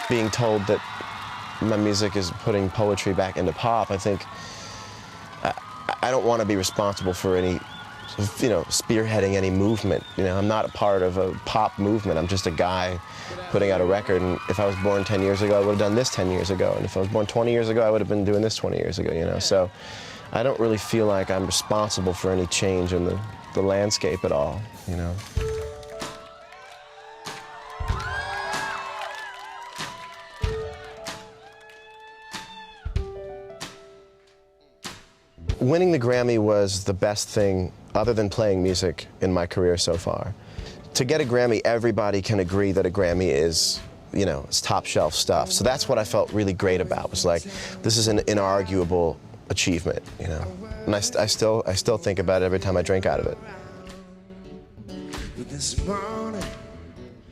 being told that my music is putting poetry back into pop. I think I don't want to be responsible for any, spearheading any movement. I'm not a part of a pop movement. I'm just a guy putting out a record, and if I was born 10 years ago, I would have done this 10 years ago, and if I was born 20 years ago, I would have been doing this 20 years ago, So I don't really feel like I'm responsible for any change in the landscape at all, Winning the Grammy was the best thing, other than playing music, in my career so far. To get a Grammy, everybody can agree that a Grammy is, it's top shelf stuff. So that's what I felt really great about, was like, this is an inarguable achievement, And I still think about it every time I drink out of it. This morning,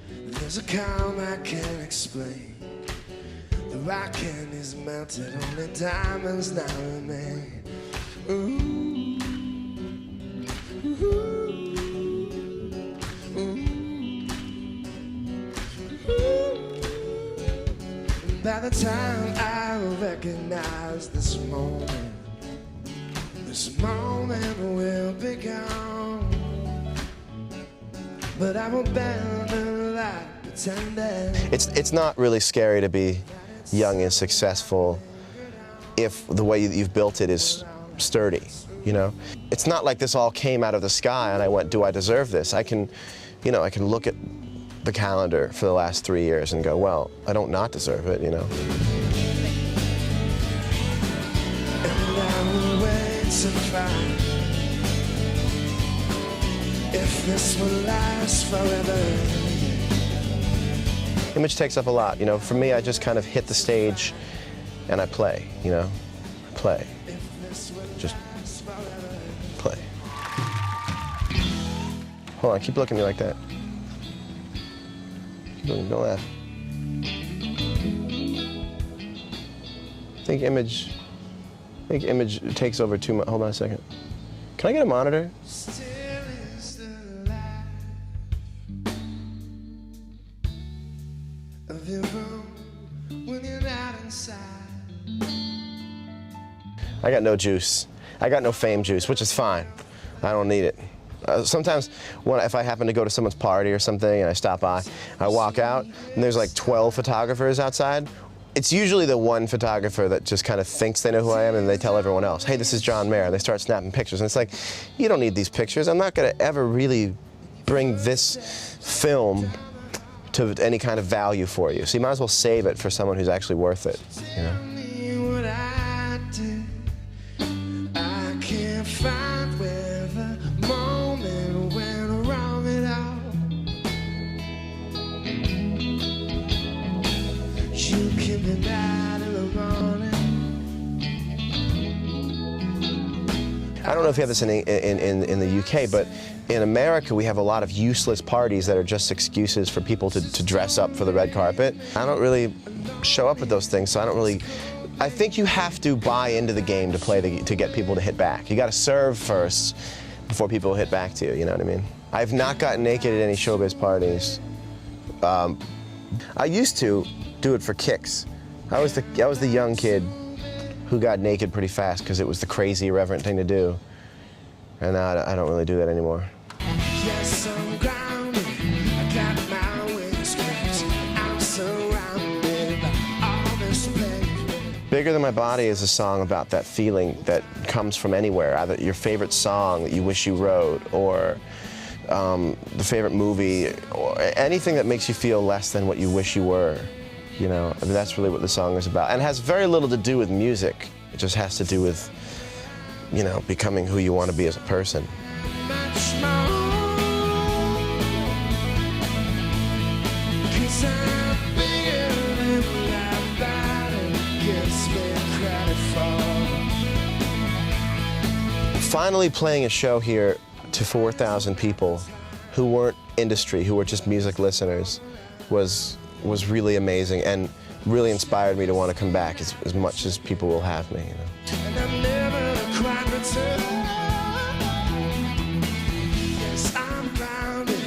there's a calm I can't explain. The rock candy's melted, only diamonds now remain. Ooh, ooh, ooh, ooh. By the time I recognize this moment will be gone. But I won't bend the light pretending. It's not really scary to be young and successful if the way you've built it is sturdy, It's not like this all came out of the sky and I went, do I deserve this? I can look at the calendar for the last 3 years and go, well, I don't not deserve it, And I will wait to find if this will last forever. Image takes up a lot, For me, I just kind of hit the stage and I play, play. Just play. Hold on, keep looking at me like that. Keep looking, don't laugh. I think image takes over too much. Hold on a second. Can I get a monitor? I got no juice. I got no fame juice, which is fine. I don't need it. Sometimes if I happen to go to someone's party or something and I stop by, I walk out and there's like 12 photographers outside. It's usually the one photographer that just kind of thinks they know who I am and they tell everyone else, hey, this is John Mayer. They start snapping pictures and it's like, you don't need these pictures. I'm not gonna ever really bring this film to any kind of value for you. So you might as well save it for someone who's actually worth it, Find where the moment went wrong at all. You keep me night in the morning. I don't know if you have this in the UK, but in America we have a lot of useless parties that are just excuses for people to dress up for the red carpet. I don't really show up at those things, so I think you have to buy into the game to get people to hit back. You got to serve first before people hit back to you, you know what I mean? I've not gotten naked at any showbiz parties. I used to do it for kicks. I was the young kid who got naked pretty fast because it was the crazy, irreverent thing to do. And now I don't really do that anymore. Yes, I'm grounded. I got my wings stretched. I'm surrounded by all this pain. Bigger Than My Body is a song about that feeling that comes from anywhere, either your favorite song that you wish you wrote, or the favorite movie, or anything that makes you feel less than what you wish you were. I mean, that's really what the song is about. And it has very little to do with music. It just has to do with, becoming who you want to be as a person. Finally playing a show here to 4,000 people who weren't industry, who were just music listeners, was really amazing and really inspired me to want to come back as much as people will have me. And I'm never quite returned. Yes, I'm grounded.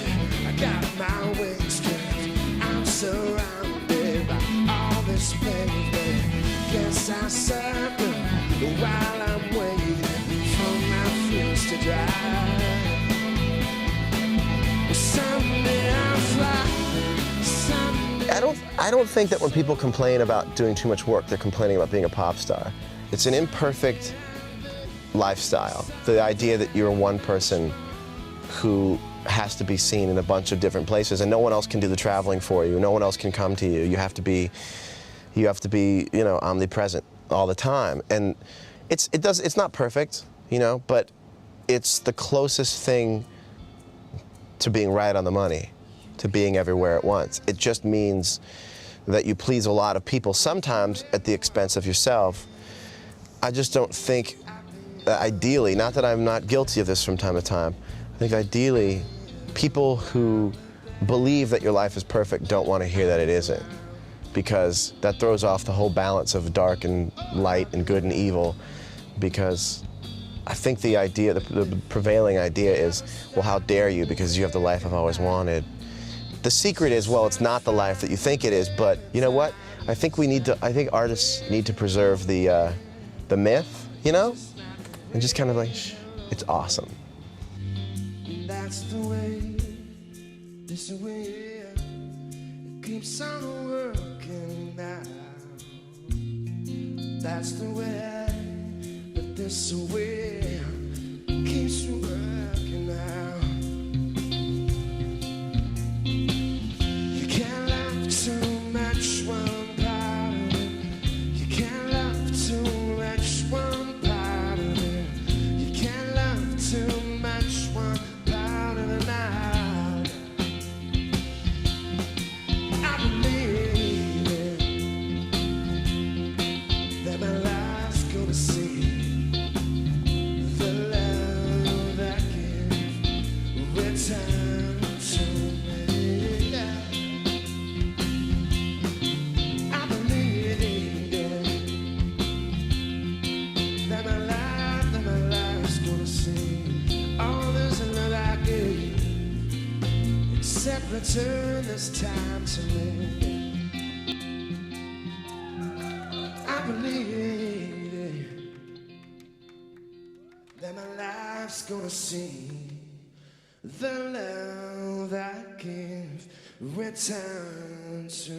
I got my wings stretched. I'm surrounded by all don't think that when people complain about doing too much work, they're complaining about being a pop star. It's an imperfect lifestyle. The idea that you're one person who has to be seen in a bunch of different places and no one else can do the traveling for you, no one else can come to you. You have to be, you know, omnipresent all the time. And it's not perfect, you know, but it's the closest thing to being right on the money, to being everywhere at once. It just means that you please a lot of people, sometimes at the expense of yourself. I just don't think, ideally, not that I'm not guilty of this from time to time, I think ideally, people who believe that your life is perfect don't want to hear that it isn't, because that throws off the whole balance of dark and light and good and evil, because I think the idea, the prevailing idea is, well, how dare you, because you have the life I've always wanted. The secret is, well, it's not the life that you think it is, but you know what? I think artists need to preserve the myth, you know? And just kind of like, it's awesome. That's the way, this way, it keeps on working out. That's the way, but this way keeps working out. You can't love too much one part of it. You can't love too much one part of it. You can't love too much one part of the night. I believe that my life's gonna see the love that gives return to me. I believe that my life's gonna see all this love I gave, except return this time to me. I believe that my life's gonna see the love that gives return to